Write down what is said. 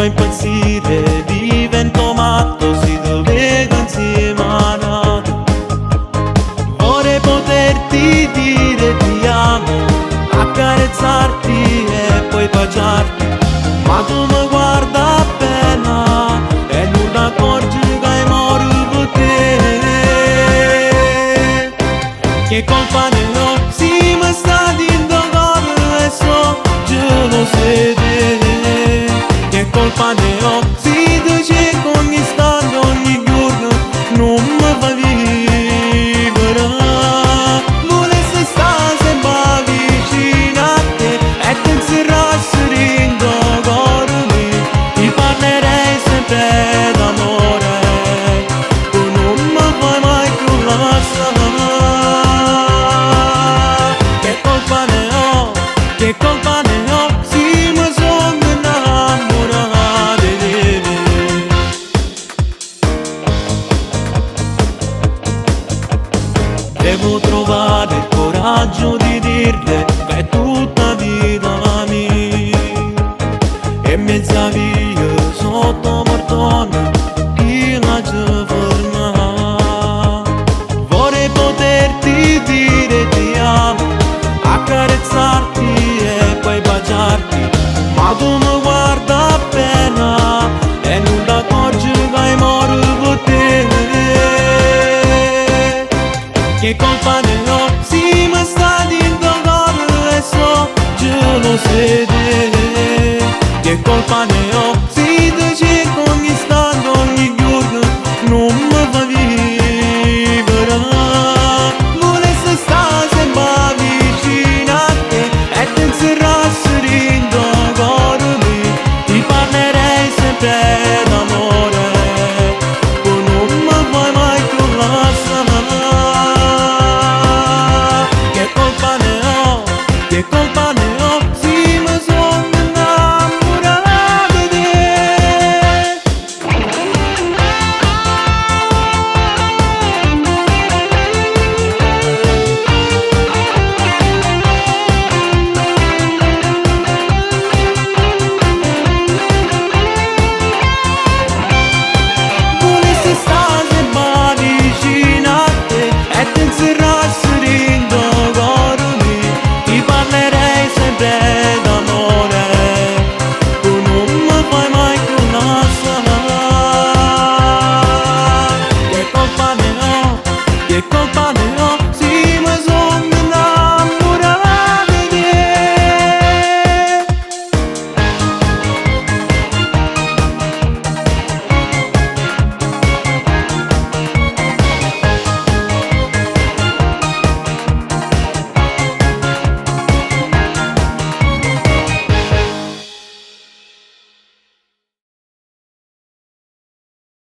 fa impazzire, divento matto se ti vedo insieme a Nato. Vorrei poterti dire ti amo, accarezzarti e poi baciarti, ma tu mi guarda appena e non ti accorgi che hai morto per te. Che colpa ne ho, sì mi sta dentro cuore e so già lo sei te. Che colpa ne ho, sì tu cerco ogni istante, ogni giorno non mi fa vivere. Volessi stare sempre vicino a te e ti inserrassi dentro cuore mio. Ti parlerei sempre d'amore, tu non mi fai mai più lasciare. Che colpa ne ho, che colpa ne ho, sì mi sono innamorato di te. Devo trovare il coraggio di dirle che è tutta vita mia. E mezza via sotto portone io la ci ferma. Vorrei poterti dire ti amo, accarezzarti e poi baciarti, ma tu mi guarda appena e non ti accorgi che hai morto per te. Che colpa ne ho, sì mi sta dentro cuore e so già lo sei te. Che colpa ne ho,